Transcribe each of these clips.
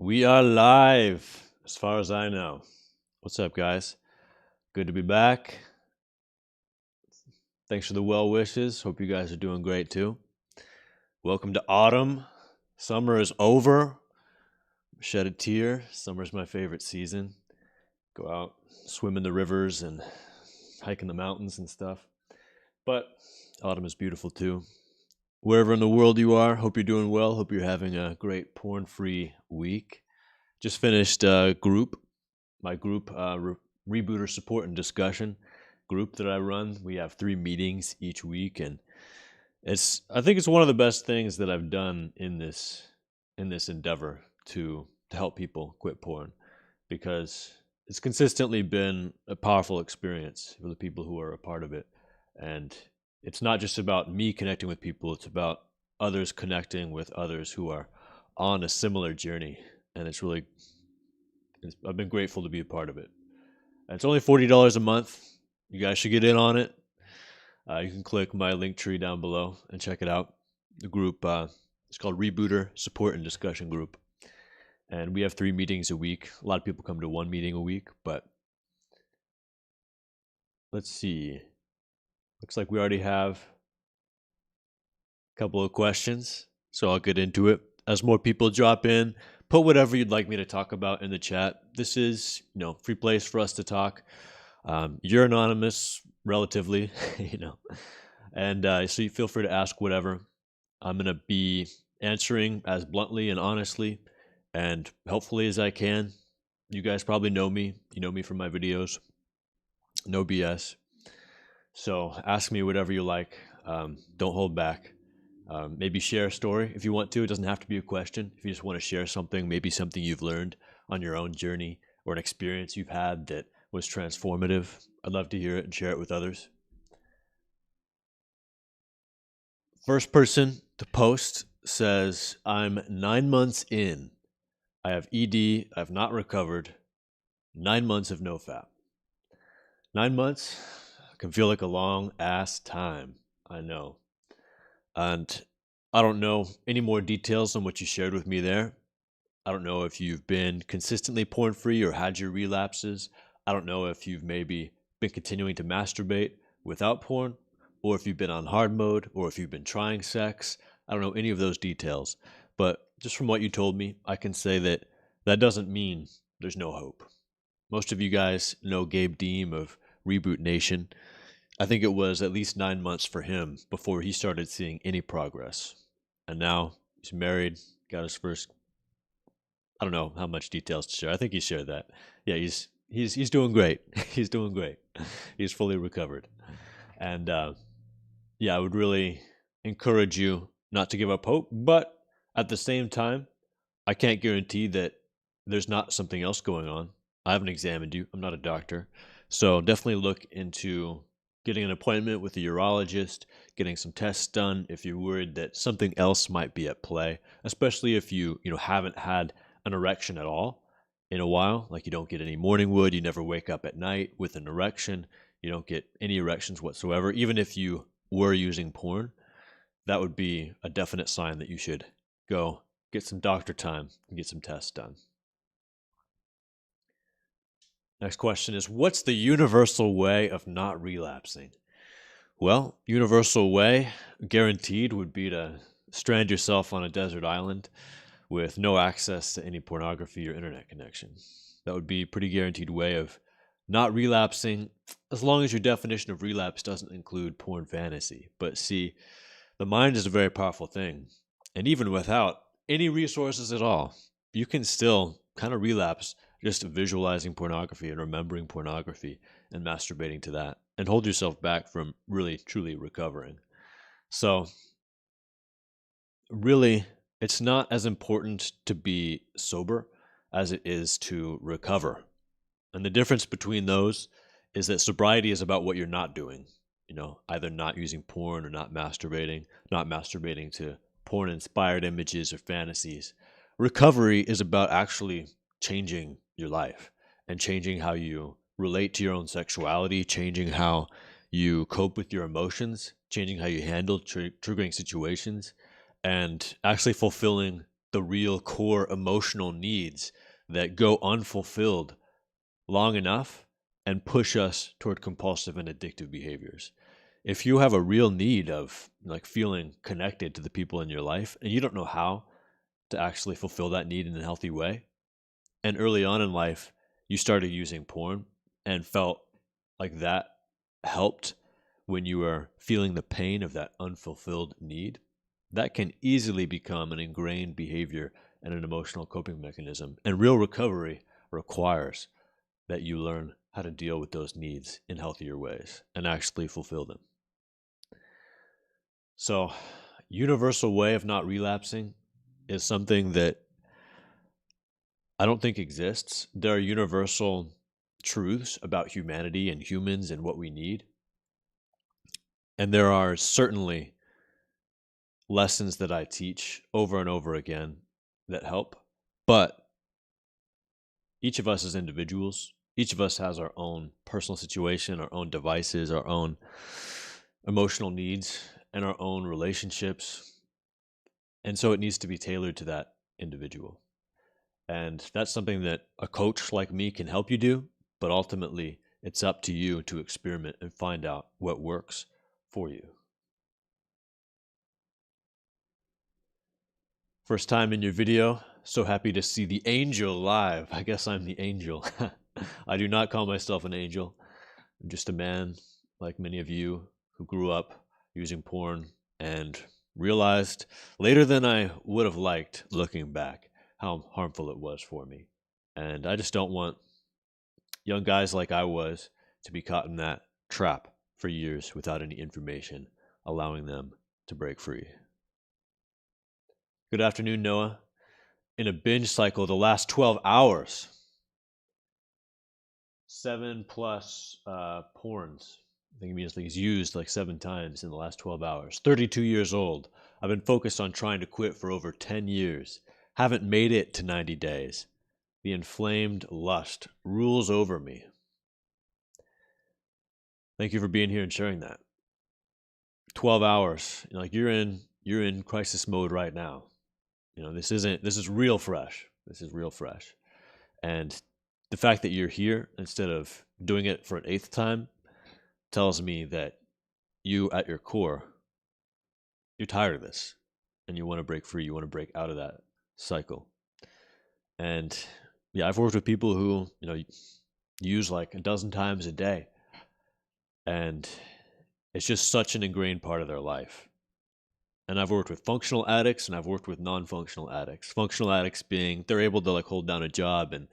We are live, as far as I know. What's up, guys? Good to be back. Thanks for the well wishes. Hope you guys are doing great too. Welcome to autumn. Summer is over. Shed a tear. Summer's my favorite season. Go out, swim in the rivers, and hike in the mountains and stuff. But autumn is beautiful too. Wherever in the world you are, hope you're doing well. Hope you're having a great porn-free week. Just finished my group, Rebooter Support and Discussion group that I run. We have 3 meetings each week, and I think it's one of the best things that I've done in this endeavor to help people quit porn, because it's consistently been a powerful experience for the people who are a part of it. And it's not just about me connecting with people, it's about others connecting with others who are on a similar journey. And I've been grateful to be a part of it. And it's only $40 a month. You guys should get in on it. You can click my link tree down below and check it out. The group, it's called Rebooter Support and Discussion Group. And we have 3 meetings a week. A lot of people come to 1 meeting a week, but let's see. Looks like we already have a couple of questions, so I'll get into it. As more people drop in, put whatever you'd like me to talk about in the chat. This is, free place for us to talk. You're anonymous, relatively, and so you feel free to ask whatever. I'm going to be answering as bluntly and honestly and helpfully as I can. You guys probably know me. You know me from my videos. No BS. So ask me whatever you like. Don't hold back. Maybe share a story if you want to. It doesn't have to be a question. If you just want to share something, maybe something you've learned on your own journey or an experience you've had that was transformative, I'd love to hear it and share it with others. First person to post says, I'm 9 months in. I have ED. I've not recovered. 9 months of nofap. 9 months can feel like a long ass time. I know. And I don't know any more details on what you shared with me there. I don't know if you've been consistently porn free or had your relapses. I don't know if you've maybe been continuing to masturbate without porn, or if you've been on hard mode, or if you've been trying sex. I don't know any of those details. But just from what you told me, I can say that that doesn't mean there's no hope. Most of you guys know Gabe Deem of Reboot Nation. I think it was at least 9 months for him before he started seeing any progress. And now he's married, got his first, I don't know how much details to share. I think he shared that. Yeah, he's doing great. He's doing great. He's fully recovered. And yeah, I would really encourage you not to give up hope. But at the same time, I can't guarantee that there's not something else going on. I haven't examined you. I'm not a doctor. So definitely look into getting an appointment with a urologist, getting some tests done if you're worried that something else might be at play, especially if you haven't had an erection at all in a while, like you don't get any morning wood, you never wake up at night with an erection, you don't get any erections whatsoever. Even if you were using porn, that would be a definite sign that you should go get some doctor time and get some tests done. Next question is, what's the universal way of not relapsing? Well, universal way, guaranteed, would be to strand yourself on a desert island with no access to any pornography or internet connection. That would be a pretty guaranteed way of not relapsing, as long as your definition of relapse doesn't include porn fantasy. But see, the mind is a very powerful thing. And even without any resources at all, you can still kind of relapse just visualizing pornography and remembering pornography and masturbating to that, and hold yourself back from really, truly recovering. So really, it's not as important to be sober as it is to recover. And the difference between those is that sobriety is about what you're not doing, either not using porn or not masturbating to porn-inspired images or fantasies. Recovery is about actually changing your life and changing how you relate to your own sexuality, changing how you cope with your emotions, changing how you handle triggering situations, and actually fulfilling the real core emotional needs that go unfulfilled long enough and push us toward compulsive and addictive behaviors. If you have a real need of like feeling connected to the people in your life and you don't know how to actually fulfill that need in a healthy way, and early on in life you started using porn and felt like that helped when you were feeling the pain of that unfulfilled need, that can easily become an ingrained behavior and an emotional coping mechanism. And real recovery requires that you learn how to deal with those needs in healthier ways and actually fulfill them. So, universal way of not relapsing is something that I don't think exists. There are universal truths about humanity and humans and what we need. And there are certainly lessons that I teach over and over again that help. But each of us as individuals, each of us has our own personal situation, our own devices, our own emotional needs, and our own relationships. And so it needs to be tailored to that individual. And that's something that a coach like me can help you do. But ultimately, it's up to you to experiment and find out what works for you. First time in your video, so happy to see the angel live. I guess I'm the angel. I do not call myself an angel. I'm just a man like many of you who grew up using porn and realized later than I would have liked, looking back, how harmful it was for me. And I just don't want young guys like I was to be caught in that trap for years without any information allowing them to break free. Good afternoon, Noah. In a binge cycle, the last 12 hours, 7+ porns. I think it means like he's used like 7 times in the last 12 hours. 32 years old. I've been focused on trying to quit for over 10 years. Haven't made it to 90 days. The inflamed lust rules over me. Thank you for being here and sharing that. 12 hours. Like you're in crisis mode right now. This is real fresh. This is real fresh. And the fact that you're here instead of doing it for an 8th time tells me that you, at your core, you're tired of this and you want to break free. You want to break out of that cycle. And yeah, I've worked with people who, use like a dozen times a day. And it's just such an ingrained part of their life. And I've worked with functional addicts and I've worked with non-functional addicts. Functional addicts being they're able to like hold down a job and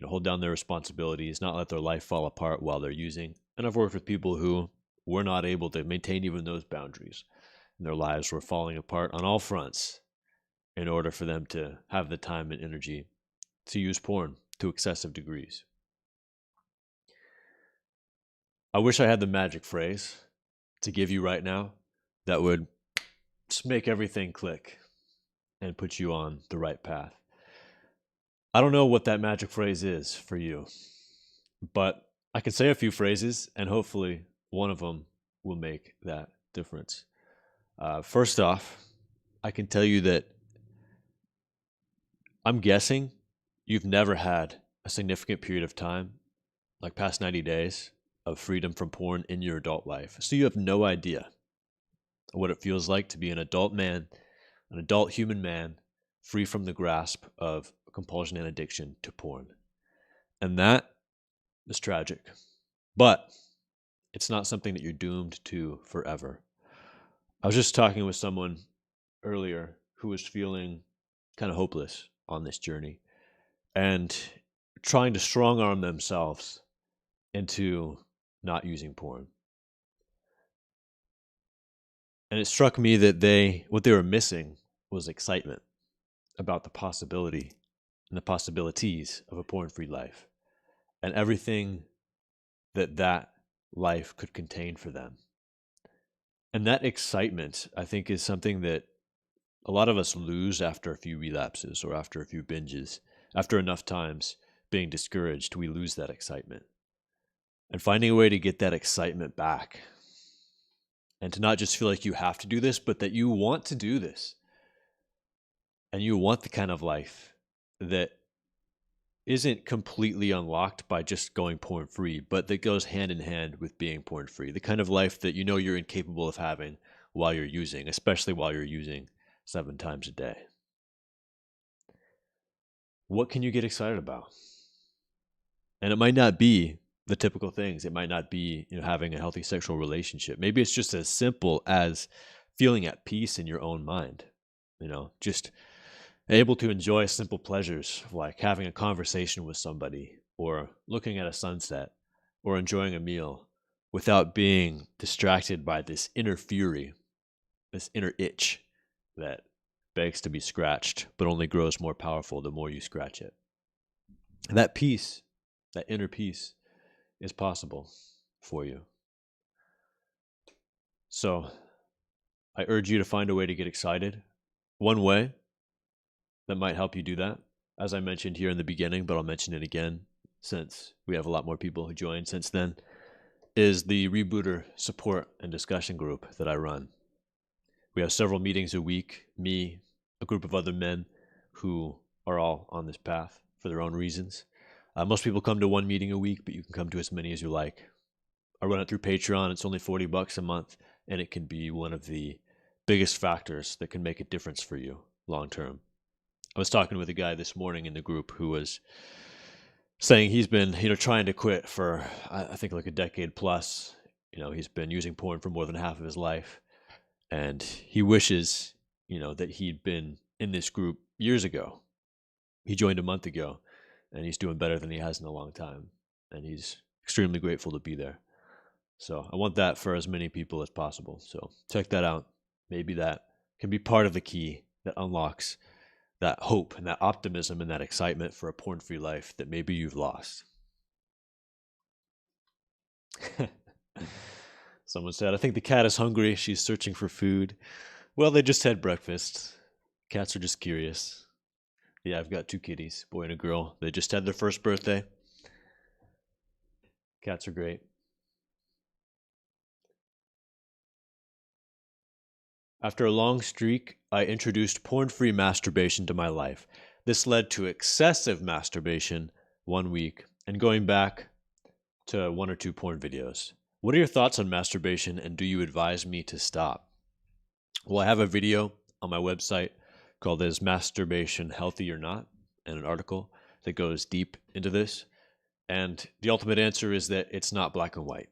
hold down their responsibilities, not let their life fall apart while they're using. And I've worked with people who were not able to maintain even those boundaries. And their lives were falling apart on all fronts in order for them to have the time and energy to use porn to excessive degrees. I wish I had the magic phrase to give you right now that would just make everything click and put you on the right path. I don't know what that magic phrase is for you, but I can say a few phrases and hopefully one of them will make that difference. First off, I can tell you that I'm guessing you've never had a significant period of time, like past 90 days, of freedom from porn in your adult life. So you have no idea what it feels like to be an adult man, an adult human man, free from the grasp of compulsion and addiction to porn. And that is tragic. But it's not something that you're doomed to forever. I was just talking with someone earlier who was feeling kind of hopeless on this journey and trying to strong arm themselves into not using porn. And it struck me that what they were missing was excitement about the possibility and the possibilities of a porn-free life and everything that life could contain for them. And that excitement, I think, is something that a lot of us lose after a few relapses or after a few binges. After enough times being discouraged, we lose that excitement. And finding a way to get that excitement back and to not just feel like you have to do this, but that you want to do this And you want the kind of life that isn't completely unlocked by just going porn free, but that goes hand in hand with being porn free. The kind of life that you know you're incapable of having while you're using, especially while you're using 7 times a day. What can you get excited about? And it might not be the typical things. It might not be, having a healthy sexual relationship. Maybe it's just as simple as feeling at peace in your own mind. Just able to enjoy simple pleasures like having a conversation with somebody or looking at a sunset or enjoying a meal without being distracted by this inner fury, this inner itch that begs to be scratched, but only grows more powerful the more you scratch it. That peace, that inner peace, is possible for you. So I urge you to find a way to get excited. One way that might help you do that, as I mentioned here in the beginning, but I'll mention it again since we have a lot more people who joined since then, is the Rebooter support and discussion group that I run. We have several meetings a week, me, a group of other men who are all on this path for their own reasons. Most people come to one meeting a week, but you can come to as many as you like. I run it through Patreon. It's only $40 a month, and it can be one of the biggest factors that can make a difference for you long term. I was talking with a guy this morning in the group who was saying he's been, trying to quit for, I think, like a decade plus. He's been using porn for more than half of his life, and he wishes, that he'd been in this group years ago. He joined a month ago, and he's doing better than he has in a long time, and he's extremely grateful to be there. So I want that for as many people as possible. So check that out. Maybe that can be part of the key that unlocks that hope and that optimism and that excitement for a porn-free life that maybe you've lost. Someone said, I think the cat is hungry. She's searching for food. Well, they just had breakfast. Cats are just curious. Yeah, I've got 2 kitties, boy and a girl. They just had their first birthday. Cats are great. After a long streak, I introduced porn-free masturbation to my life. This led to excessive masturbation 1 week and going back to 1 or 2 porn videos. What are your thoughts on masturbation, and do you advise me to stop? Well, I have a video on my website called Is Masturbation Healthy or Not? And an article that goes deep into this. And the ultimate answer is that it's not black and white.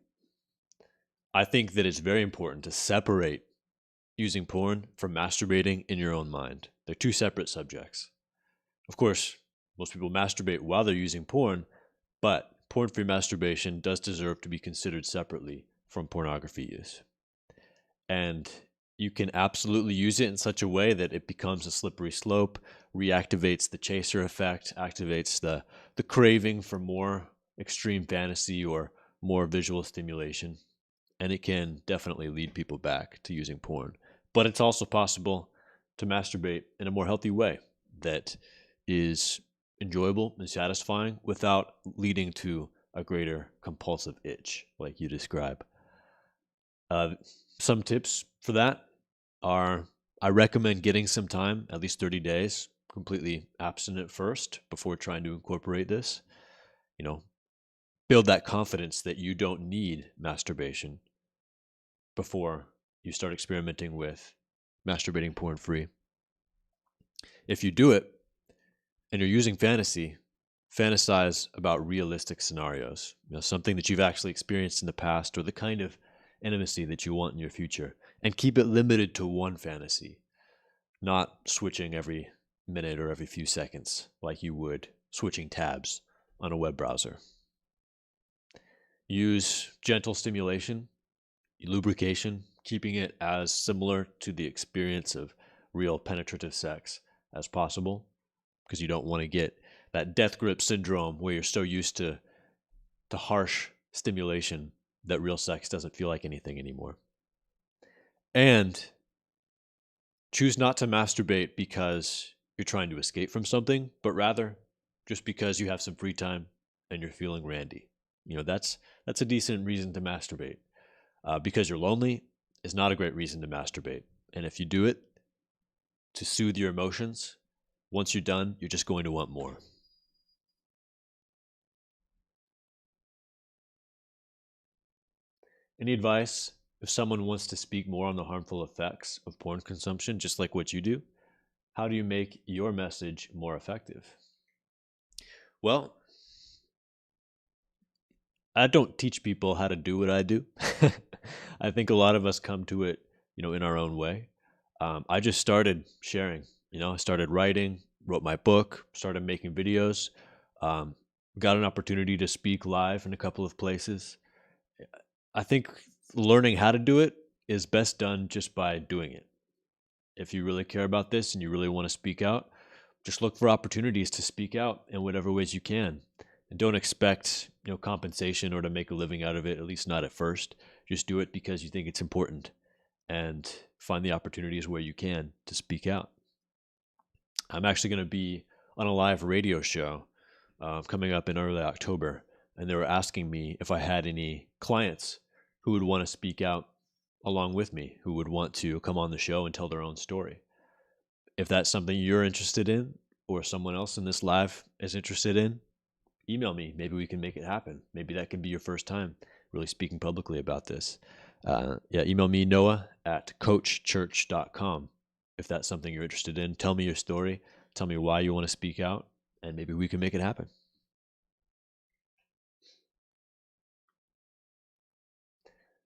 I think that it's very important to separate using porn from masturbating in your own mind. They're 2 separate subjects. Of course, most people masturbate while they're using porn, but porn-free masturbation does deserve to be considered separately from pornography use. And you can absolutely use it in such a way that it becomes a slippery slope, reactivates the chaser effect, activates the craving for more extreme fantasy or more visual stimulation. And it can definitely lead people back to using porn. But it's also possible to masturbate in a more healthy way that is enjoyable and satisfying without leading to a greater compulsive itch like you describe. Some tips for that are, I recommend getting some time, at least 30 days, completely abstinent first before trying to incorporate this. Build that confidence that you don't need masturbation before you start experimenting with masturbating porn free. If you do it and you're using fantasy, fantasize about realistic scenarios, something that you've actually experienced in the past or the kind of intimacy that you want in your future, and keep it limited to one fantasy, not switching every minute or every few seconds like you would switching tabs on a web browser. Use gentle stimulation, lubrication, keeping it as similar to the experience of real penetrative sex as possible, because you don't want to get that death grip syndrome where you're so used to harsh stimulation that real sex doesn't feel like anything anymore. And choose not to masturbate because you're trying to escape from something, but rather just because you have some free time and you're feeling randy. That's a decent reason to masturbate. Because you're lonely is not a great reason to masturbate. And if you do it to soothe your emotions, Once you're done, you're just going to want more. Any advice if someone wants to speak more on the harmful effects of porn consumption, just like what you do? How do you make your message more effective? Well, I don't teach people how to do what I do. I think a lot of us come to it, in our own way. I just started sharing. I started writing, wrote my book, started making videos, um, got an opportunity to speak live in a couple of places. I think learning how to do it is best done just by doing it. If you really care about this and you really want to speak out, just look for opportunities to speak out in whatever ways you can. And don't expect, compensation or to make a living out of it, at least not at first. Just do it because you think it's important and find the opportunities where you can to speak out. I'm actually going to be on a live radio show coming up in early October, and they were asking me if I had any clients who would want to speak out along with me, who would want to come on the show and tell their own story. If that's something you're interested in, or someone else in this live is interested in, email me. Maybe we can make it happen. Maybe that can be your first time really speaking publicly about this. Email me, noah@coachchurch.com. If that's something you're interested in, tell me your story. Tell me why you want to speak out, and maybe we can make it happen.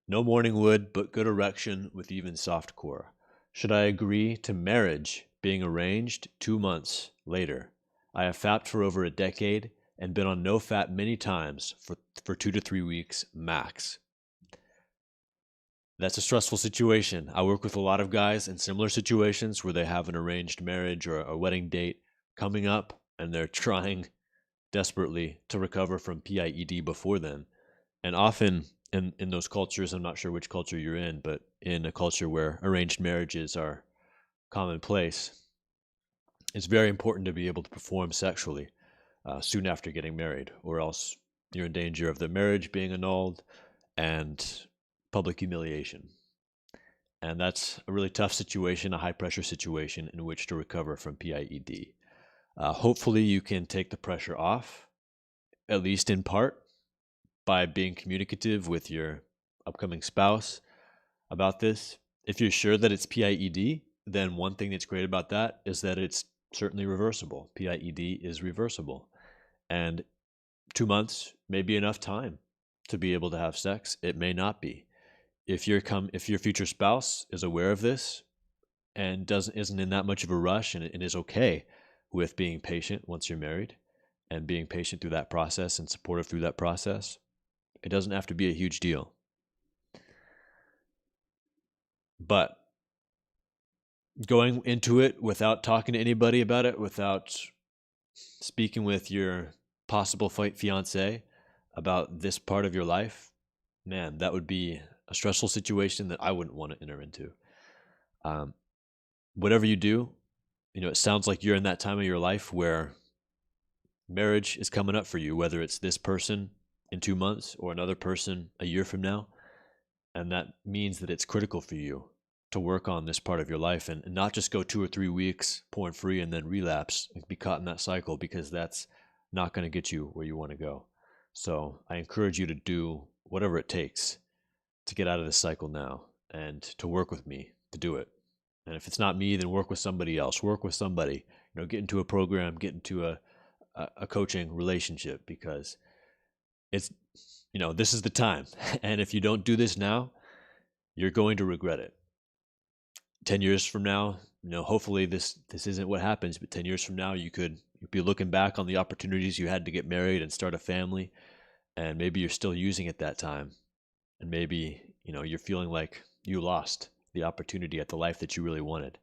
No morning wood, but good erection with even soft core. Should I agree to marriage being arranged 2 months later? I have fapped for over a decade and been on no fap many times for 2 to 3 weeks max. That's a stressful situation. I work with a lot of guys in similar situations where they have an arranged marriage or a wedding date coming up, and they're trying desperately to recover from PIED before then. And often in those cultures, I'm not sure which culture you're in, but in a culture where arranged marriages are commonplace, it's very important to be able to perform sexually soon after getting married, or else you're in danger of the marriage being annulled and public humiliation. And that's a really tough situation, a high pressure situation in which to recover from PIED. Hopefully, you can take the pressure off, at least in part, by being communicative with your upcoming spouse about this. If you're sure that it's PIED, then one thing that's great about that is that it's certainly reversible. PIED is reversible. And 2 months may be enough time to be able to have sex. It may not be. If your future spouse is aware of this and isn't in that much of a rush and is okay with being patient once you're married and being patient through that process and supportive through that process, it doesn't have to be a huge deal. But going into it without talking to anybody about it, without speaking with your possible fiance about this part of your life, man, that would be a stressful situation that I wouldn't want to enter into. Whatever you do, it sounds like you're in that time of your life where marriage is coming up for you, whether it's this person in 2 months or another person a year from now. And that means that it's critical for you to work on this part of your life and not just go 2 or 3 weeks porn free and then relapse and be caught in that cycle, because that's not going to get you where you want to go. So I encourage you to do whatever it takes to get out of this cycle now and to work with me to do it. And if it's not me, then work with somebody else. Work with somebody. Get into a program, get into a coaching relationship, because it's this is the time. And if you don't do this now, you're going to regret it. 10 years from now, hopefully this isn't what happens, but 10 years from now, you'd be looking back on the opportunities you had to get married and start a family, and maybe you're still using it that time. And maybe, you're feeling like you lost the opportunity at the life that you really wanted.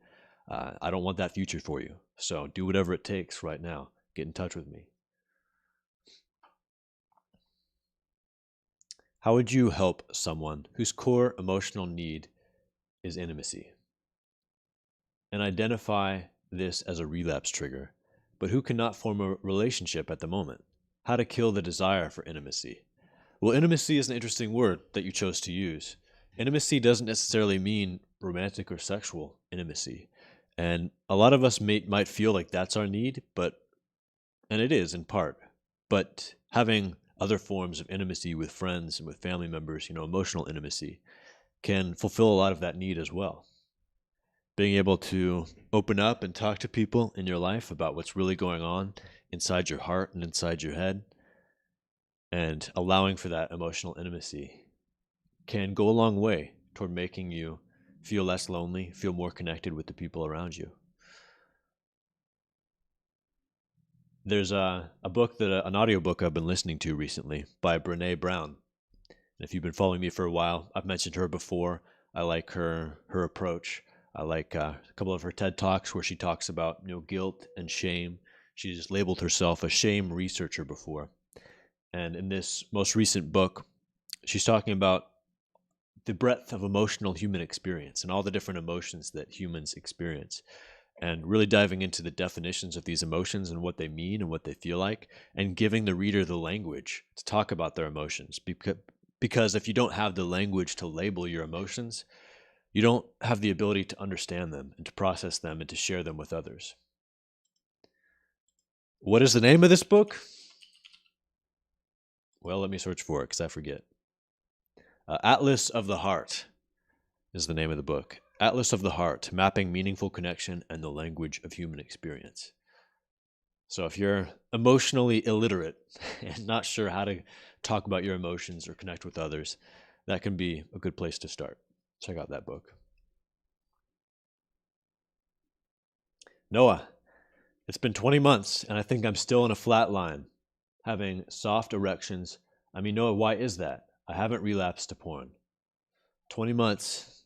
I don't want that future for you. So do whatever it takes right now. Get in touch with me. How would you help someone whose core emotional need is intimacy and identify this as a relapse trigger, but who cannot form a relationship at the moment? How to kill the desire for intimacy? Well, intimacy is an interesting word that you chose to use. Intimacy doesn't necessarily mean romantic or sexual intimacy. And a lot of us might feel like that's our need, and it is in part, but having other forms of intimacy with friends and with family members, emotional intimacy, can fulfill a lot of that need as well. Being able to open up and talk to people in your life about what's really going on inside your heart and inside your head, and allowing for that emotional intimacy can go a long way toward making you feel less lonely, feel more connected with the people around you. There's a book an audiobook I've been listening to recently by Brene Brown. And if you've been following me for a while, I've mentioned her before. I like her approach. I like a couple of her TED Talks where she talks about guilt and shame. She's labeled herself a shame researcher before. And in this most recent book, she's talking about the breadth of emotional human experience and all the different emotions that humans experience, and really diving into the definitions of these emotions and what they mean and what they feel like, and giving the reader the language to talk about their emotions. Because if you don't have the language to label your emotions, you don't have the ability to understand them and to process them and to share them with others. What is the name of this book? Well, let me search for it because I forget. Atlas of the Heart is the name of the book. Atlas of the Heart, Mapping Meaningful Connection and the Language of Human Experience. So if you're emotionally illiterate and not sure how to talk about your emotions or connect with others, that can be a good place to start. Check out that book. Noah, it's been 20 months and I think I'm still in a flat line, having soft erections. I mean, Noah, why is that? I haven't relapsed to porn. 20 months.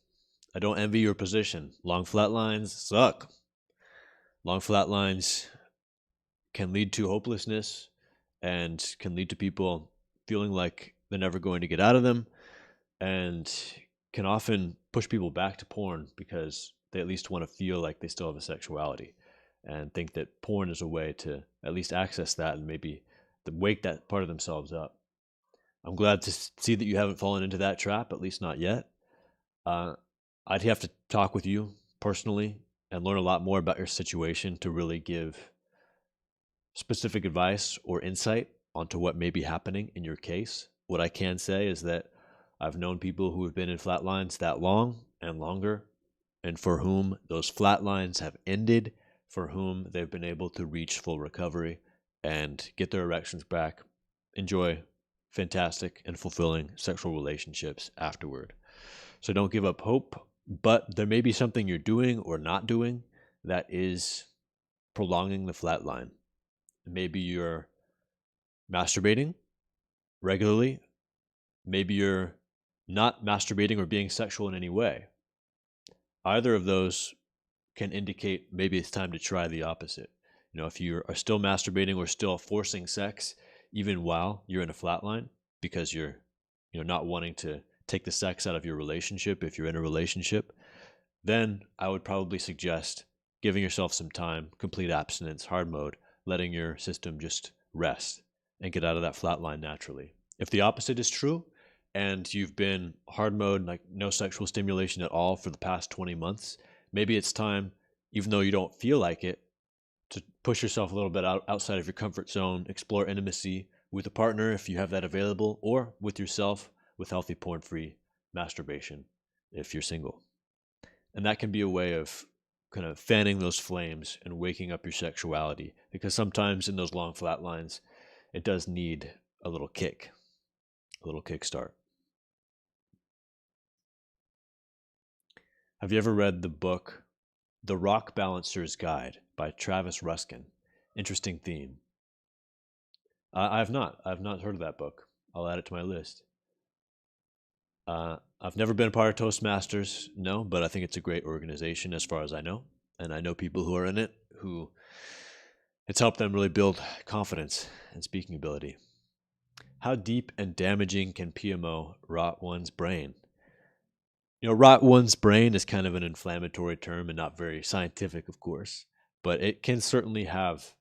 I don't envy your position. Long flat lines suck. Long flat lines can lead to hopelessness and can lead to people feeling like they're never going to get out of them, and can often push people back to porn because they at least want to feel like they still have a sexuality and think that porn is a way to at least access that and maybe wake that part of themselves up. I'm glad to see that you haven't fallen into that trap, at least not yet. I'd have to talk with you personally and learn a lot more about your situation to really give specific advice or insight onto what may be happening in your case. What I can say is that I've known people who have been in flatlines that long and longer, and for whom those flatlines have ended, for whom they've been able to reach full recovery and get their erections back, enjoy fantastic and fulfilling sexual relationships afterward. So don't give up hope, but there may be something you're doing or not doing that is prolonging the flat line. Maybe you're masturbating regularly. Maybe you're not masturbating or being sexual in any way. Either of those can indicate maybe it's time to try the opposite. If you are still masturbating or still forcing sex, even while you're in a flat line, because you're not wanting to take the sex out of your relationship if you're in a relationship, then I would probably suggest giving yourself some time, complete abstinence, hard mode, letting your system just rest and get out of that flat line naturally. If the opposite is true and you've been hard mode, like no sexual stimulation at all for the past 20 months, maybe it's time, even though you don't feel like it, to push yourself a little bit outside of your comfort zone, explore intimacy with a partner if you have that available, or with yourself with healthy porn-free masturbation if you're single. And that can be a way of kind of fanning those flames and waking up your sexuality, because sometimes in those long flat lines, it does need a little kick, a little kickstart. Have you ever read the book The Rock Balancer's Guide by Travis Ruskin? Interesting theme. I have not. I've not heard of that book. I'll add it to my list. I've never been a part of Toastmasters, no, but I think it's a great organization as far as I know. And I know people who are in it who it's helped them really build confidence and speaking ability. How deep and damaging can PMO rot one's brain? Rot one's brain is kind of an inflammatory term and not very scientific, of course, but it can certainly have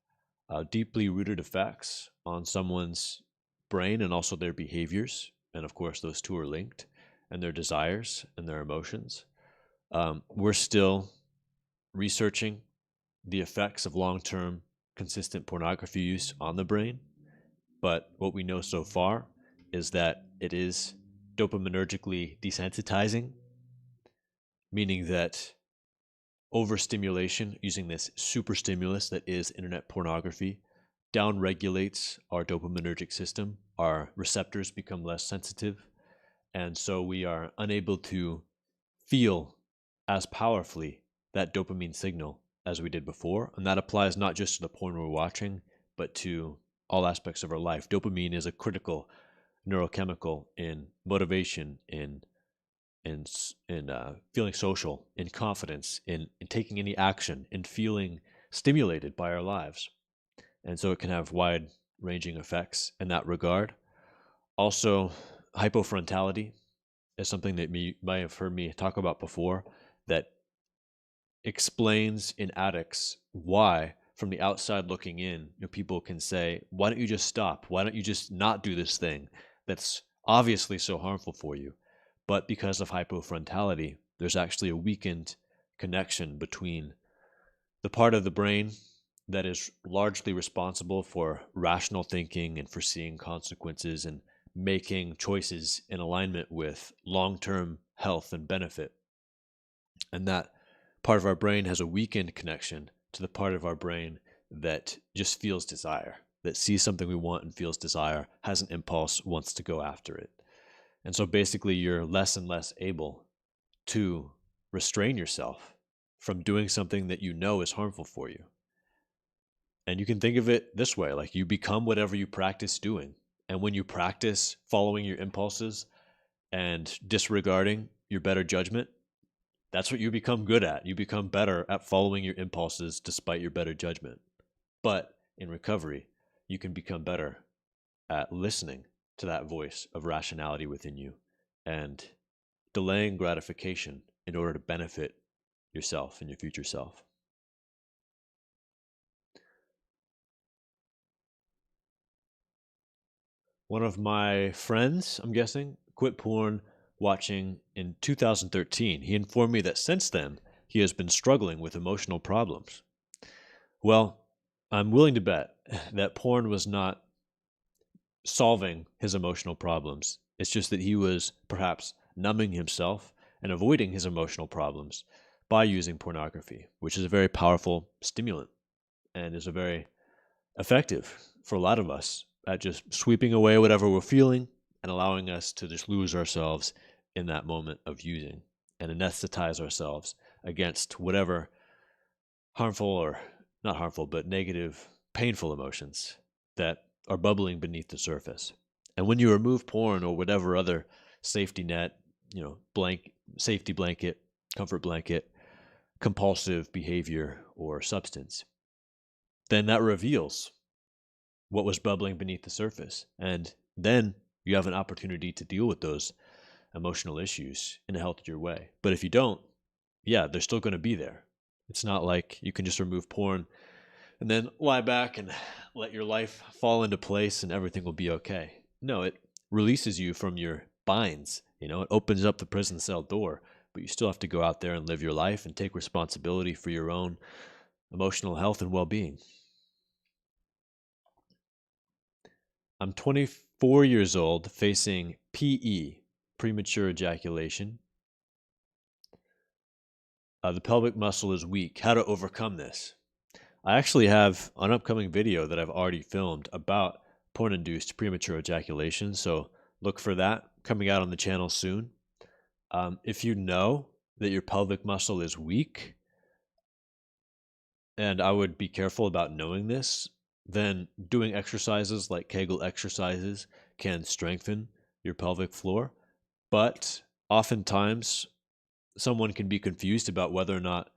deeply rooted effects on someone's brain and also their behaviors. And of course, those two are linked, and their desires and their emotions. We're still researching the effects of long-term consistent pornography use on the brain, but what we know so far is that it is dopaminergically desensitizing, meaning that overstimulation using this super stimulus that is internet pornography downregulates our dopaminergic system. Our receptors become less sensitive, and so we are unable to feel as powerfully that dopamine signal as we did before. And that applies not just to the porn we're watching, but to all aspects of our life. Dopamine is a critical neurochemical in motivation, in feeling social, in confidence, in taking any action, in feeling stimulated by our lives. And so it can have wide ranging effects in that regard. Also, hypofrontality is something that you might have heard me talk about before, that explains in addicts why, from the outside looking in, people can say, why don't you just stop? Why don't you just not do this thing that's obviously so harmful for you? But because of hypofrontality, there's actually a weakened connection between the part of the brain that is largely responsible for rational thinking and foreseeing consequences and making choices in alignment with long-term health and benefit. And that part of our brain has a weakened connection to the part of our brain that just feels desire, that sees something we want and feels desire, has an impulse, wants to go after it. And so basically you're less and less able to restrain yourself from doing something that you know is harmful for you. And you can think of it this way, like you become whatever you practice doing. And when you practice following your impulses and disregarding your better judgment, that's what you become good at. You become better at following your impulses despite your better judgment. But in recovery, you can become better at listening to that voice of rationality within you and delaying gratification in order to benefit yourself and your future self. One of my friends, I'm guessing, quit porn watching in 2013. He informed me that since then, he has been struggling with emotional problems. Well, I'm willing to bet that porn was not solving his emotional problems. It's just that he was perhaps numbing himself and avoiding his emotional problems by using pornography, which is a very powerful stimulant and is a very effective for a lot of us at just sweeping away whatever we're feeling and allowing us to just lose ourselves in that moment of using and anesthetize ourselves against whatever harmful, or not harmful, but negative, painful emotions that are bubbling beneath the surface. And when you remove porn or whatever other safety net, safety blanket, comfort blanket, compulsive behavior or substance, then that reveals what was bubbling beneath the surface. And then you have an opportunity to deal with those emotional issues in a healthier way. But if you don't, yeah, they're still going to be there. It's not like you can just remove porn and then lie back and let your life fall into place and everything will be okay. No, it releases you from your binds. It opens up the prison cell door, but you still have to go out there and live your life and take responsibility for your own emotional health and well-being. I'm 24 years old, facing PE, premature ejaculation. The pelvic muscle is weak. How to overcome this? I actually have an upcoming video that I've already filmed about porn-induced premature ejaculation, so look for that coming out on the channel soon. If you know that your pelvic muscle is weak, and I would be careful about knowing this, then doing exercises like Kegel exercises can strengthen your pelvic floor. But oftentimes, someone can be confused about whether or not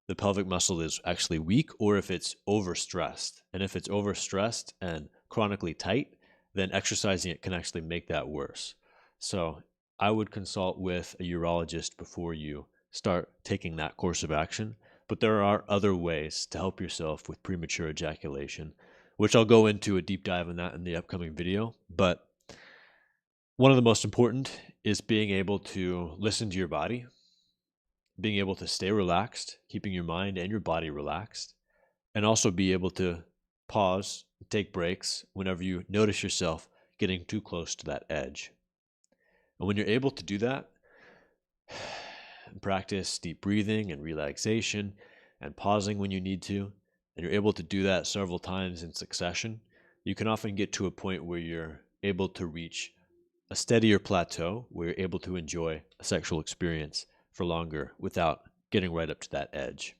the pelvic muscle is actually weak or if it's overstressed. And if it's overstressed and chronically tight, then exercising it can actually make that worse. So I would consult with a urologist before you start taking that course of action. But there are other ways to help yourself with premature ejaculation, which I'll go into a deep dive on that in the upcoming video. But one of the most important is being able to listen to your body being able to stay relaxed, keeping your mind and your body relaxed, and also be able to pause, take breaks whenever you notice yourself getting too close to that edge. And when you're able to do that, practice deep breathing and relaxation and pausing when you need to, and you're able to do that several times in succession, you can often get to a point where you're able to reach a steadier plateau where you're able to enjoy a sexual experience for longer without getting right up to that edge.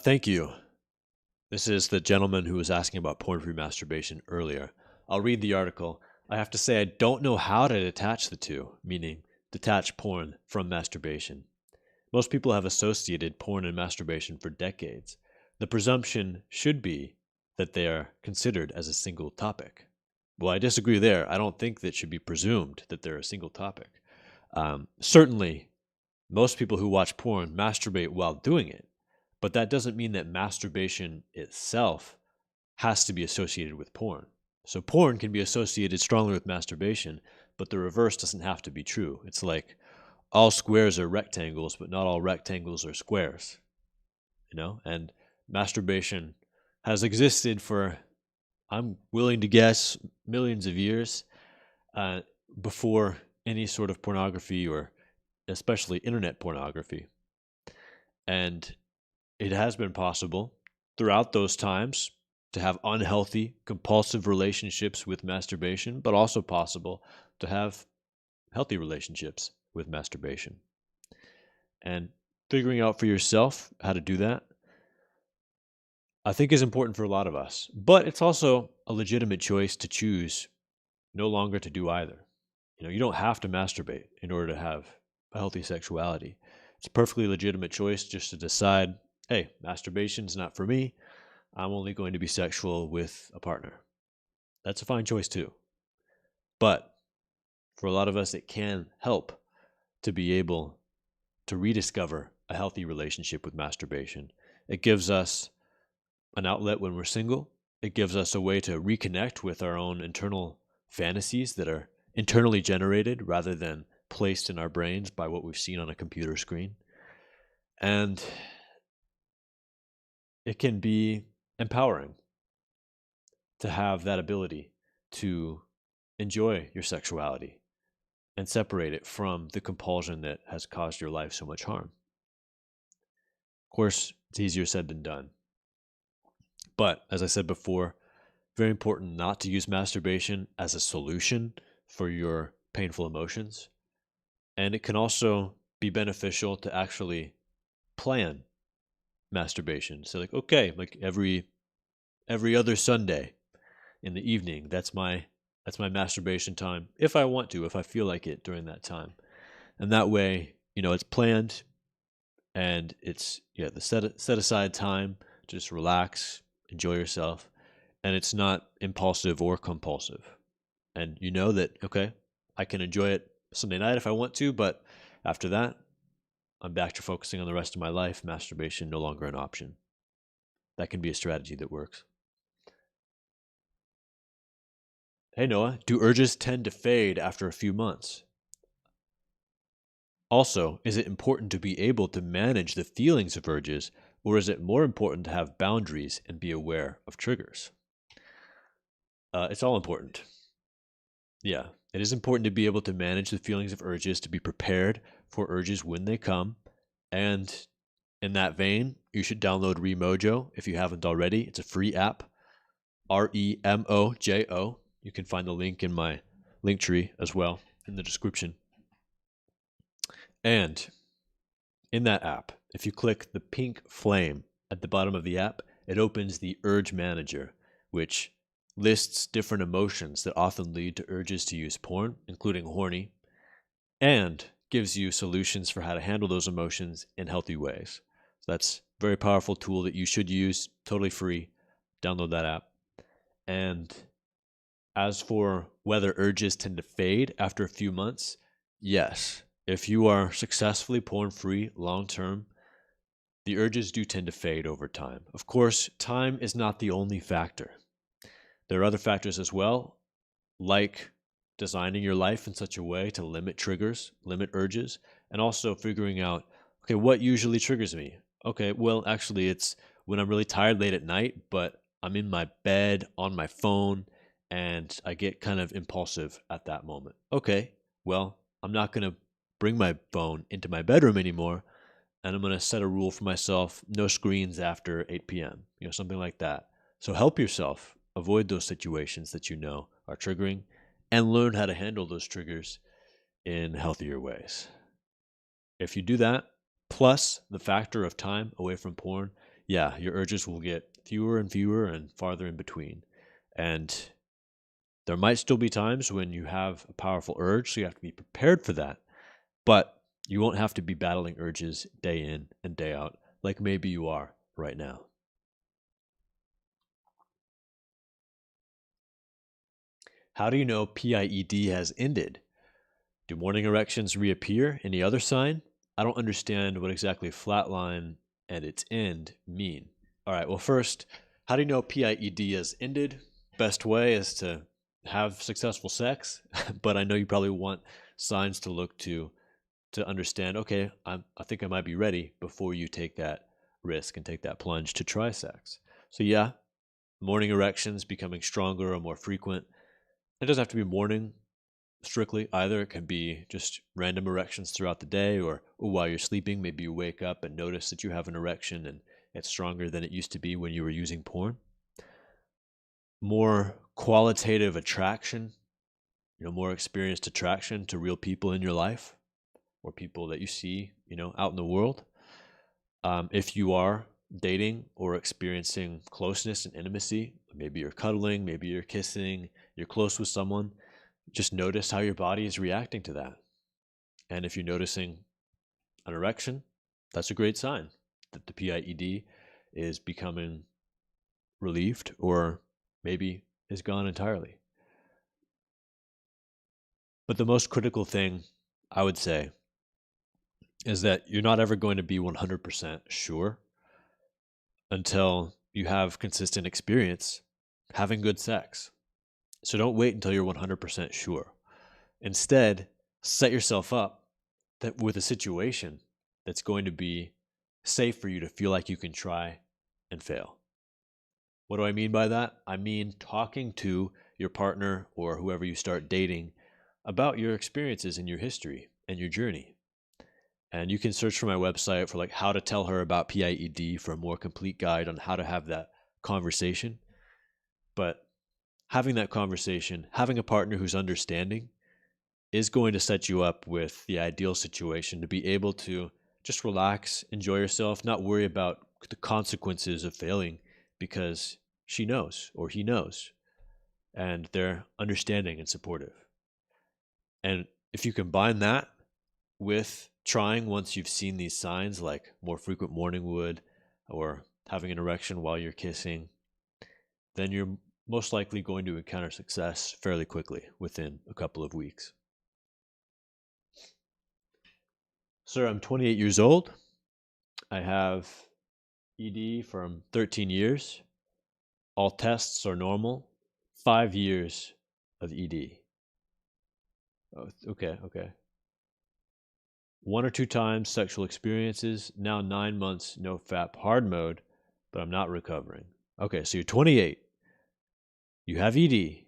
Thank you. This is the gentleman who was asking about porn-free masturbation earlier. I'll read the article. I have to say I don't know how to detach the two, meaning detach porn from masturbation. Most people have associated porn and masturbation for decades. The presumption should be that they are considered as a single topic. Well, I disagree there. I don't think that should be presumed that they're a single topic. Certainly, most people who watch porn masturbate while doing it, but that doesn't mean that masturbation itself has to be associated with porn. So porn can be associated strongly with masturbation, but the reverse doesn't have to be true. It's like all squares are rectangles, but not all rectangles are squares, And masturbation has existed for, I'm willing to guess, millions of years before any sort of pornography or especially internet pornography. And it has been possible throughout those times to have unhealthy, compulsive relationships with masturbation, but also possible to have healthy relationships with masturbation. And figuring out for yourself how to do that, I think, is important for a lot of us. But it's also a legitimate choice to choose no longer to do either. You don't have to masturbate in order to have a healthy sexuality. It's a perfectly legitimate choice just to decide, hey, masturbation's not for me. I'm only going to be sexual with a partner. That's a fine choice too. But for a lot of us, it can help to be able to rediscover a healthy relationship with masturbation. It gives us an outlet when we're single. It gives us a way to reconnect with our own internal fantasies that are internally generated rather than placed in our brains by what we've seen on a computer screen. And it can be empowering to have that ability to enjoy your sexuality and separate it from the compulsion that has caused your life so much harm. Of course, it's easier said than done. But as I said before, very important not to use masturbation as a solution for your painful emotions. And it can also be beneficial to actually plan masturbation. So like every other Sunday in the evening, that's my masturbation time if I want to, if I feel like it during that time. And that way, it's planned and it's the set aside time to just relax, enjoy yourself, and it's not impulsive or compulsive. And you know that, okay, I can enjoy it Sunday night if I want to, but after that, I'm back to focusing on the rest of my life. Masturbation no longer an option. That can be a strategy that works. Hey Noah, do urges tend to fade after a few months? Also, is it important to be able to manage the feelings of urges, or is it more important to have boundaries and be aware of triggers? It's all important. Yeah, it is important to be able to manage the feelings of urges, to be prepared for urges when they come. And in that vein, you should download Remojo if you haven't already. It's a free app, Remojo. You can find the link in my link tree as well in the description. And in that app, if you click the pink flame at the bottom of the app, it opens the Urge Manager, which lists different emotions that often lead to urges to use porn, including horny, and gives you solutions for how to handle those emotions in healthy ways. So that's a very powerful tool that you should use, totally free. Download that app. And as for whether urges tend to fade after a few months, yes. If you are successfully porn-free long-term, the urges do tend to fade over time. Of course, time is not the only factor. There are other factors as well, like designing your life in such a way to limit triggers, limit urges, and also figuring out, okay, what usually triggers me? Okay, well, actually, it's when I'm really tired late at night, but I'm in my bed on my phone and I get kind of impulsive at that moment. Okay, well, I'm not going to bring my phone into my bedroom anymore, and I'm going to set a rule for myself, no screens after 8 p.m., something like that. So help yourself avoid those situations that you know are triggering and learn how to handle those triggers in healthier ways. If you do that, plus the factor of time away from porn, yeah, your urges will get fewer and fewer and farther in between. And there might still be times when you have a powerful urge, so you have to be prepared for that. But you won't have to be battling urges day in and day out like maybe you are right now. How do you know PIED has ended? Do morning erections reappear? Any other sign? I don't understand what exactly flatline and its end mean. All right, well, first, how do you know PIED has ended? Best way is to have successful sex, but I know you probably want signs to look to understand, okay, I think I might be ready before you take that risk and take that plunge to try sex. So, yeah, morning erections becoming stronger or more frequent. It doesn't have to be morning strictly either. It can be just random erections throughout the day, or while you're sleeping, maybe you wake up and notice that you have an erection and it's stronger than it used to be when you were using porn. More qualitative attraction, more experienced attraction to real people in your life or people that you see, out in the world. If you are dating or experiencing closeness and intimacy, maybe you're cuddling, maybe you're kissing, you're close with someone, just notice how your body is reacting to that. And if you're noticing an erection, that's a great sign that the PIED is becoming relieved or maybe is gone entirely. But the most critical thing I would say is that you're not ever going to be 100% sure until you have consistent experience having good sex. So don't wait until you're 100% sure. Instead, set yourself up with a situation that's going to be safe for you to feel like you can try and fail. What do I mean by that? I mean talking to your partner or whoever you start dating about your experiences and your history and your journey. And you can search for my website for like how to tell her about PIED for a more complete guide on how to have that conversation. But having that conversation, having a partner who's understanding is going to set you up with the ideal situation to be able to just relax, enjoy yourself, not worry about the consequences of failing because she knows or he knows and they're understanding and supportive. And if you combine that with trying once you've seen these signs like more frequent morning wood or having an erection while you're kissing, then you're most likely going to encounter success fairly quickly within a couple of weeks. Sir, I'm 28 years old. I have ED from 13 years. All tests are normal. 5 years of ED. Oh, okay. 1 or 2 times sexual experiences. Now 9 months, no FAP hard mode, but I'm not recovering. Okay, so you're 28. You have ED.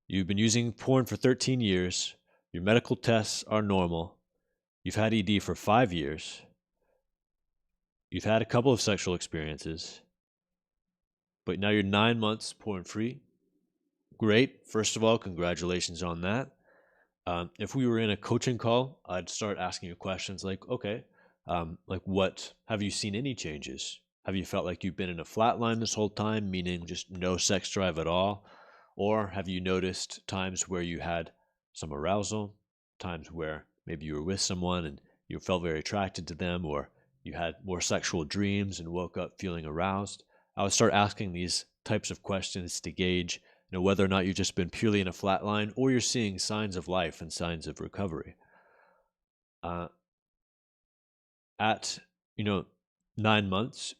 You've been using porn for 13 years. Your medical tests are normal. You've had ED for 5 years. You've had a couple of sexual experiences, but now you're 9 months porn free. Great. First of all, congratulations on that. If we were in a coaching call, I'd start asking you questions like, okay, like what, have you seen any changes? Have you felt like you've been in a flat line this whole time, meaning just no sex drive at all? Or have you noticed times where you had some arousal, times where maybe you were with someone and you felt very attracted to them, or you had more sexual dreams and woke up feeling aroused? I would start asking these types of questions to gauge whether or not you've just been purely in a flat line or you're seeing signs of life and signs of recovery. At 9 months,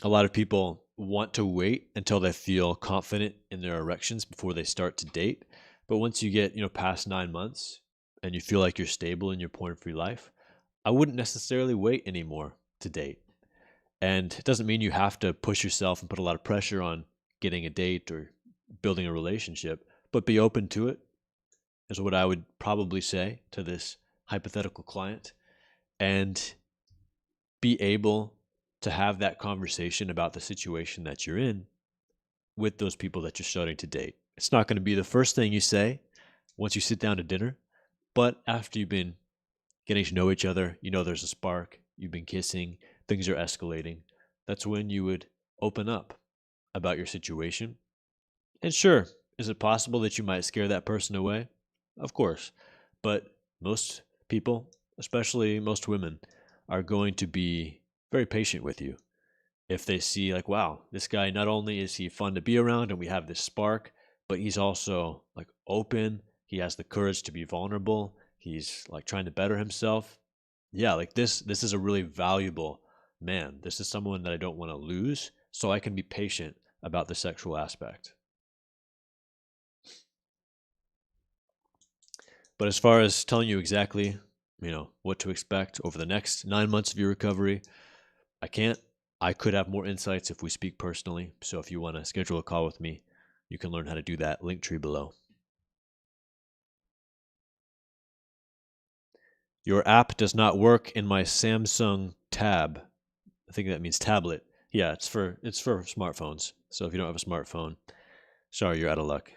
a lot of people want to wait until they feel confident in their erections before they start to date. But once you get, past 9 months and you feel like you're stable in your porn-free life, I wouldn't necessarily wait anymore to date. And it doesn't mean you have to push yourself and put a lot of pressure on getting a date or building a relationship, but be open to it is what I would probably say to this hypothetical client. And be able to have that conversation about the situation that you're in with those people that you're starting to date. It's not going to be the first thing you say once you sit down to dinner, but after you've been getting to know each other, there's a spark, you've been kissing, things are escalating. That's when you would open up about your situation. And sure, is it possible that you might scare that person away? Of course. But most people, especially most women, are going to be very patient with you if they see, like, wow, this guy, not only is he fun to be around and we have this spark, but he's also like open. He has the courage to be vulnerable. He's like trying to better himself. Yeah, like this is a really valuable man. This is someone that I don't want to lose, so I can be patient about the sexual aspect. But as far as telling you exactly, what to expect over the next 9 months of your recovery, I can't. I could have more insights if we speak personally. So if you want to schedule a call with me, you can learn how to do that. Link tree below. Your app does not work in my Samsung Tab. I think that means tablet. Yeah, it's for smartphones. So if you don't have a smartphone, sorry, you're out of luck.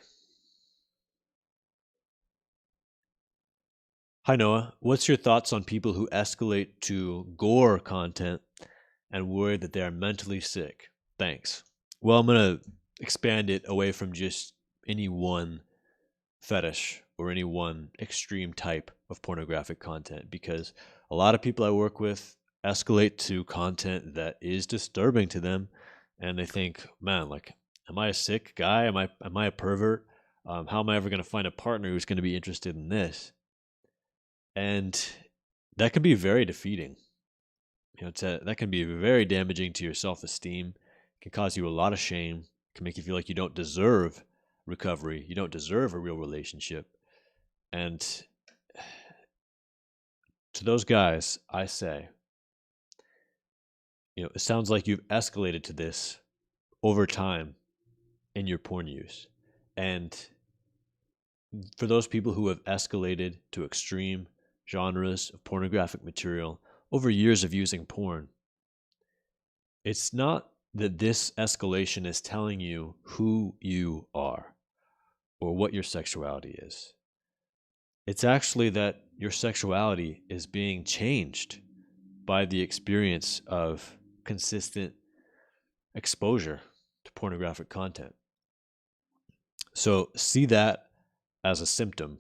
Hi Noah, what's your thoughts on people who escalate to gore content and worry that they are mentally sick? Thanks. Well, I'm going to expand it away from just any one fetish or any one extreme type of pornographic content, because a lot of people I work with escalate to content that is disturbing to them, and they think, man, like, am I a sick guy? Am I a pervert? How am I ever going to find a partner who's going to be interested in this? And that can be very defeating. That can be very damaging to your self-esteem. It can cause you a lot of shame. It can make you feel like you don't deserve recovery. You don't deserve a real relationship. And to those guys, I say, it sounds like you've escalated to this over time in your porn use. And for those people who have escalated to extreme genres of pornographic material over years of using porn, it's not that this escalation is telling you who you are or what your sexuality is. It's actually that your sexuality is being changed by the experience of consistent exposure to pornographic content. So see that as a symptom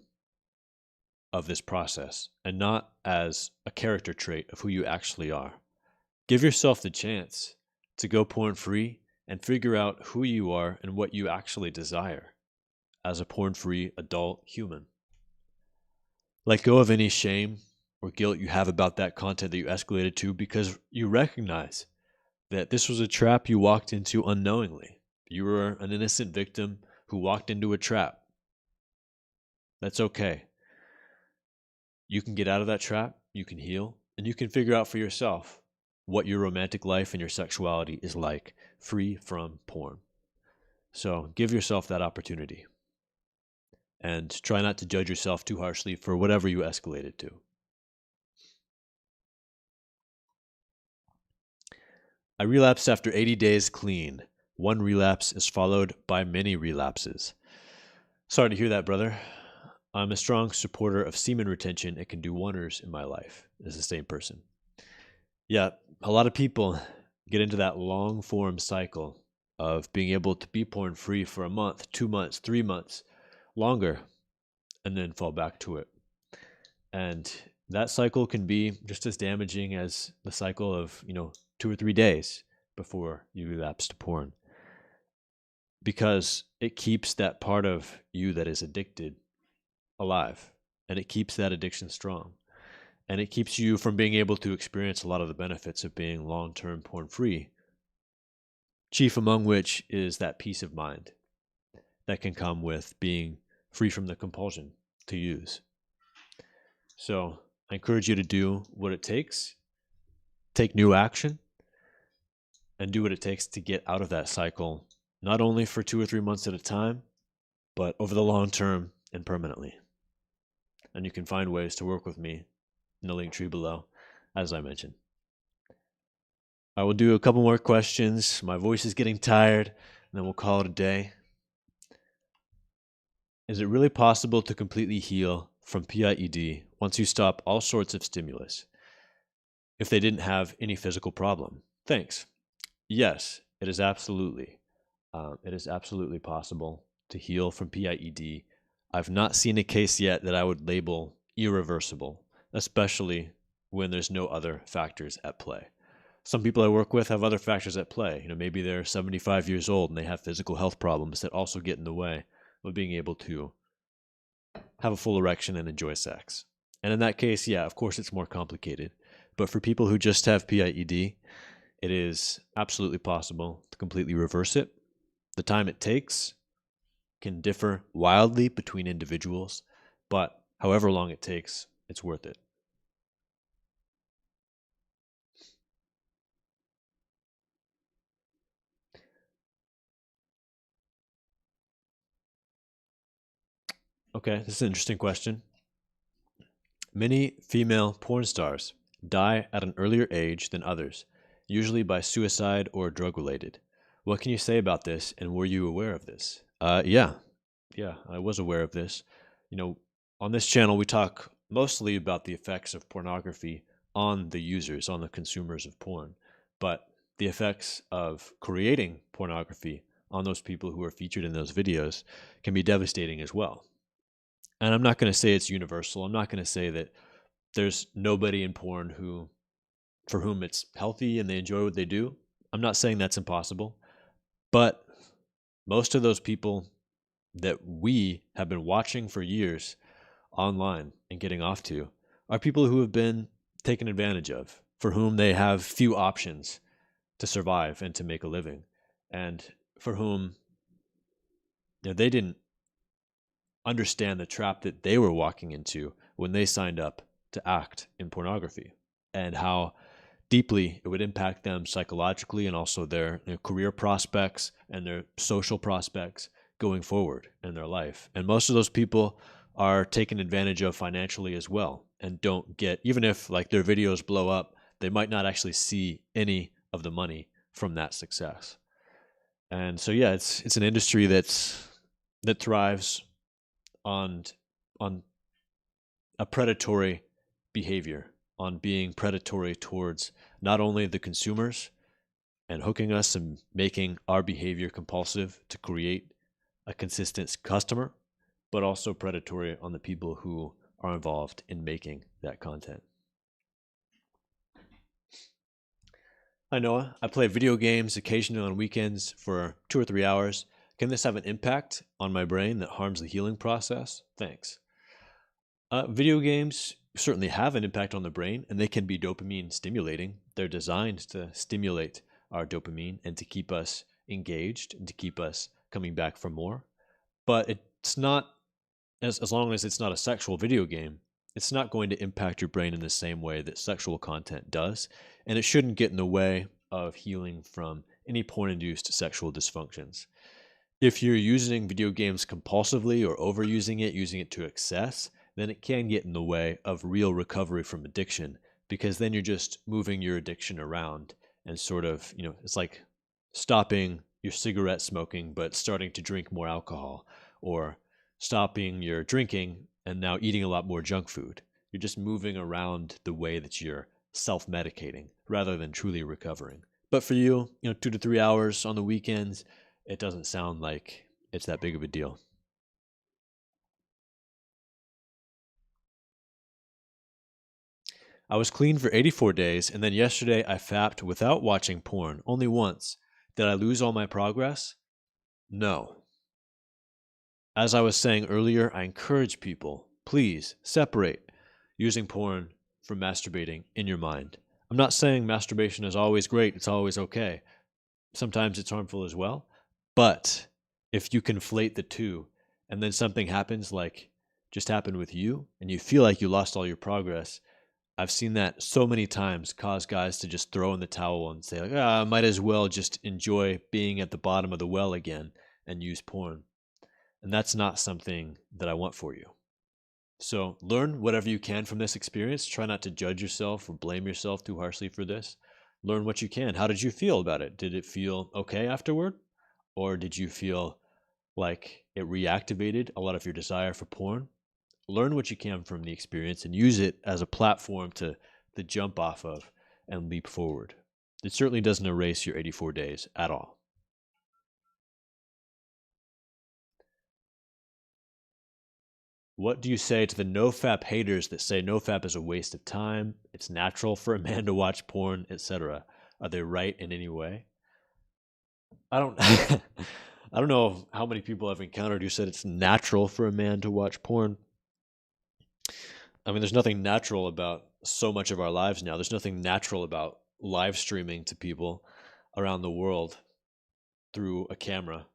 of this process and not as a character trait of who you actually are. Give yourself the chance to go porn free and figure out who you are and what you actually desire as a porn free adult human. Let go of any shame or guilt you have about that content that you escalated to, because you recognize that this was a trap you walked into unknowingly. You were an innocent victim who walked into a trap. That's okay. You can get out of that trap, you can heal, and you can figure out for yourself what your romantic life and your sexuality is like, free from porn. So give yourself that opportunity. And try not to judge yourself too harshly for whatever you escalated to. I relapsed after 80 days clean. One relapse is followed by many relapses. Sorry to hear that, brother. I'm a strong supporter of semen retention. It can do wonders in my life. As the same person. Yeah, a lot of people get into that long form cycle of being able to be porn free for a month, 2 months, 3 months, longer, and then fall back to it. And that cycle can be just as damaging as the cycle of, 2 or 3 days before you relapse to porn. Because it keeps that part of you that is addicted alive, and it keeps that addiction strong. And it keeps you from being able to experience a lot of the benefits of being long-term porn-free, chief among which is that peace of mind that can come with being free from the compulsion to use. So I encourage you to do what it takes, take new action, and do what it takes to get out of that cycle, not only for 2 or 3 months at a time, but over the long term and permanently. And you can find ways to work with me in the link tree below, as I mentioned. I will do a couple more questions. My voice is getting tired, and then we'll call it a day. Is it really possible to completely heal from PIED once you stop all sorts of stimulus if they didn't have any physical problem? Thanks. Yes, it is absolutely. It is absolutely possible to heal from PIED. I've not seen a case yet that I would label irreversible, especially when there's no other factors at play. Some people I work with have other factors at play. Maybe they're 75 years old and they have physical health problems that also get in the way of being able to have a full erection and enjoy sex. And in that case, yeah, of course it's more complicated. But for people who just have PIED, it is absolutely possible to completely reverse it. The time it takes can differ wildly between individuals, but however long it takes, it's worth it. Okay, this is an interesting question. Many female porn stars die at an earlier age than others, usually by suicide or drug-related. What can you say about this, and were you aware of this? Yeah, I was aware of this. On this channel, we talk mostly about the effects of pornography on the users, on the consumers of porn, but the effects of creating pornography on those people who are featured in those videos can be devastating as well. And I'm not going to say it's universal. I'm not going to say that there's nobody in porn for whom it's healthy and they enjoy what they do. I'm not saying that's impossible, but most of those people that we have been watching for years online and getting off to are people who have been taken advantage of, for whom they have few options to survive and to make a living, and for whom they didn't understand the trap that they were walking into when they signed up to act in pornography, and how deeply it would impact them psychologically and also their career prospects and their social prospects going forward in their life. And most of those people are taken advantage of financially as well, and don't get, even if their videos blow up, they might not actually see any of the money from that success. And so yeah, it's an industry that thrives on a predatory behavior, on being predatory towards not only the consumers and hooking us and making our behavior compulsive to create a consistent customer, but also predatory on the people who are involved in making that content. Hi Noah, I play video games occasionally on weekends for 2 or 3 hours. Can this have an impact on my brain that harms the healing process? Thanks. Video games certainly have an impact on the brain, and they can be dopamine stimulating. They're designed to stimulate our dopamine and to keep us engaged and to keep us coming back for more. But it's not, as long as it's not a sexual video game, it's not going to impact your brain in the same way that sexual content does, and it shouldn't get in the way of healing from any porn-induced sexual dysfunctions. If you're using video games compulsively or overusing it, using it to excess, then it can get in the way of real recovery from addiction, because then you're just moving your addiction around and sort of, it's like stopping your cigarette smoking but starting to drink more alcohol, or stopping your drinking and now eating a lot more junk food. You're just moving around the way that you're self-medicating rather than truly recovering. But for you, 2 to 3 hours on the weekends, it doesn't sound like it's that big of a deal. I was clean for 84 days, and then yesterday I fapped without watching porn, only once. Did I lose all my progress? No. As I was saying earlier, I encourage people, please separate using porn from masturbating in your mind. I'm not saying masturbation is always great, it's always okay. Sometimes it's harmful as well. But if you conflate the two and then something happens like just happened with you, and you feel like you lost all your progress. I've seen that so many times cause guys to just throw in the towel and say, like, I might as well just enjoy being at the bottom of the well again and use porn. And that's not something that I want for you. So learn whatever you can from this experience. Try not to judge yourself or blame yourself too harshly for this. Learn what you can. How did you feel about it? Did it feel okay afterward? Or did you feel like it reactivated a lot of your desire for porn? Learn what you can from the experience and use it as a platform to jump off of and leap forward. It certainly doesn't erase your 84 days at all. What do you say to the nofap haters that say nofap is a waste of time, it's natural for a man to watch porn, etc.? Are they right in any way? I don't I don't know how many people I've encountered who said it's natural for a man to watch porn. I mean, there's nothing natural about so much of our lives now. There's nothing natural about live streaming to people around the world through a camera.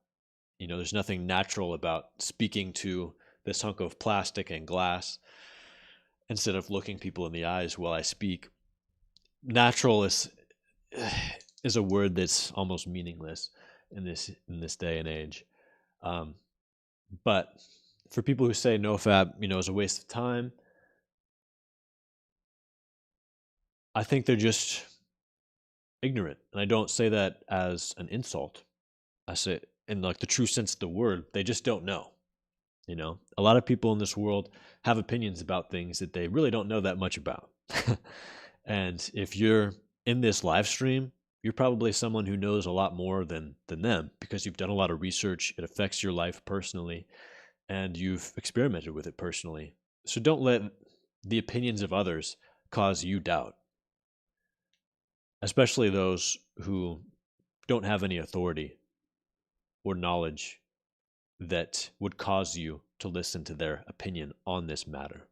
There's nothing natural about speaking to this hunk of plastic and glass instead of looking people in the eyes while I speak. Natural is a word that's almost meaningless in this day and age. But for people who say nofap, is a waste of time, I think they're just ignorant. And I don't say that as an insult. I say in like the true sense of the word, they just don't know. A lot of people in this world have opinions about things that they really don't know that much about. And if you're in this live stream, you're probably someone who knows a lot more than them because you've done a lot of research. It affects your life personally, and you've experimented with it personally. So don't let the opinions of others cause you doubt, especially those who don't have any authority or knowledge that would cause you to listen to their opinion on this matter.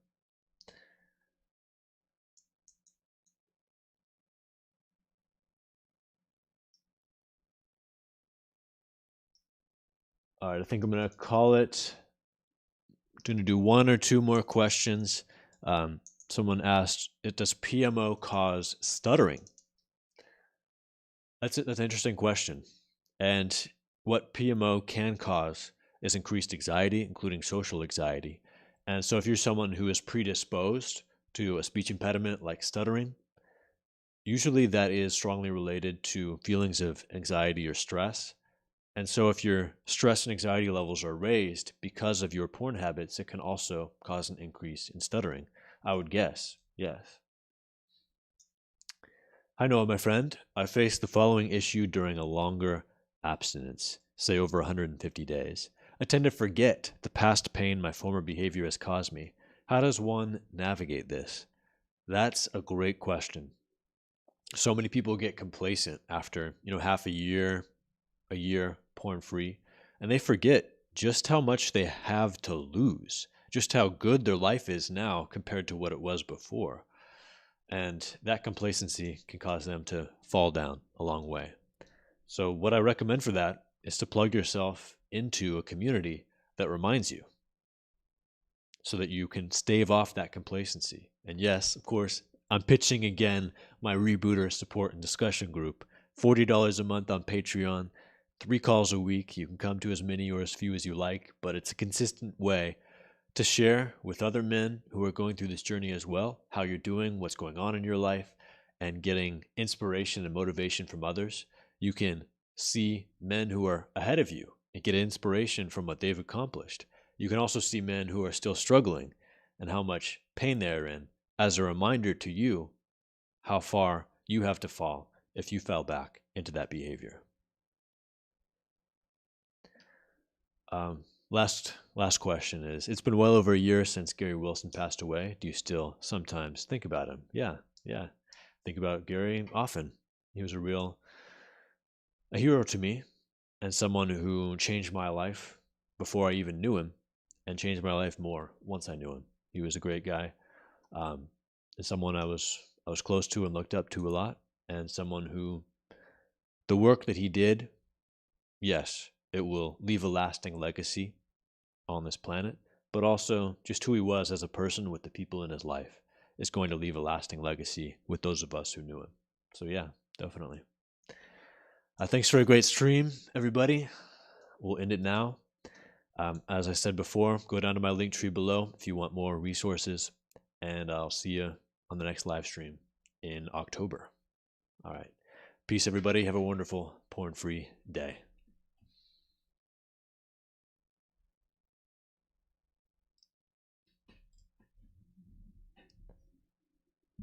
All right, I think I'm going to call it. I'm going to do one or two more questions. Someone asked, does PMO cause stuttering? That's an interesting question. And what PMO can cause is increased anxiety, including social anxiety. And so if you're someone who is predisposed to a speech impediment like stuttering, usually that is strongly related to feelings of anxiety or stress. And so if your stress and anxiety levels are raised because of your porn habits, it can also cause an increase in stuttering, I would guess. Yes. Hi, Noah, my friend. I faced the following issue during a longer abstinence, say over 150 days. I tend to forget the past pain my former behavior has caused me. How does one navigate this? That's a great question. So many people get complacent after, half a year porn free, and they forget just how much they have to lose, just how good their life is now compared to what it was before. And that complacency can cause them to fall down a long way. So what I recommend for that is to plug yourself into a community that reminds you so that you can stave off that complacency. And yes, of course, I'm pitching again my Rebooter support and discussion group. $40 a month on Patreon, 3 calls a week. You can come to as many or as few as you like, but it's a consistent way to share with other men who are going through this journey as well, how you're doing, what's going on in your life, and getting inspiration and motivation from others. You can see men who are ahead of you and get inspiration from what they've accomplished. You can also see men who are still struggling and how much pain they're in as a reminder to you how far you have to fall if you fell back into that behavior. Last question is, it's been well over a year since Gary Wilson passed away. Do you still sometimes think about him? Yeah. Think about Gary often. He was a hero to me and someone who changed my life before I even knew him and changed my life more once I knew him. He was a great guy. And someone I was close to and looked up to a lot, and someone who the work that he did, yes, it will leave a lasting legacy on this planet, but also just who he was as a person with the people in his life is going to leave a lasting legacy with those of us who knew him. So yeah, definitely. Thanks for a great stream, everybody. We'll end it now. As I said before, go down to my link tree below if you want more resources, and I'll see you on the next live stream in October. All right. Peace, everybody. Have a wonderful porn-free day.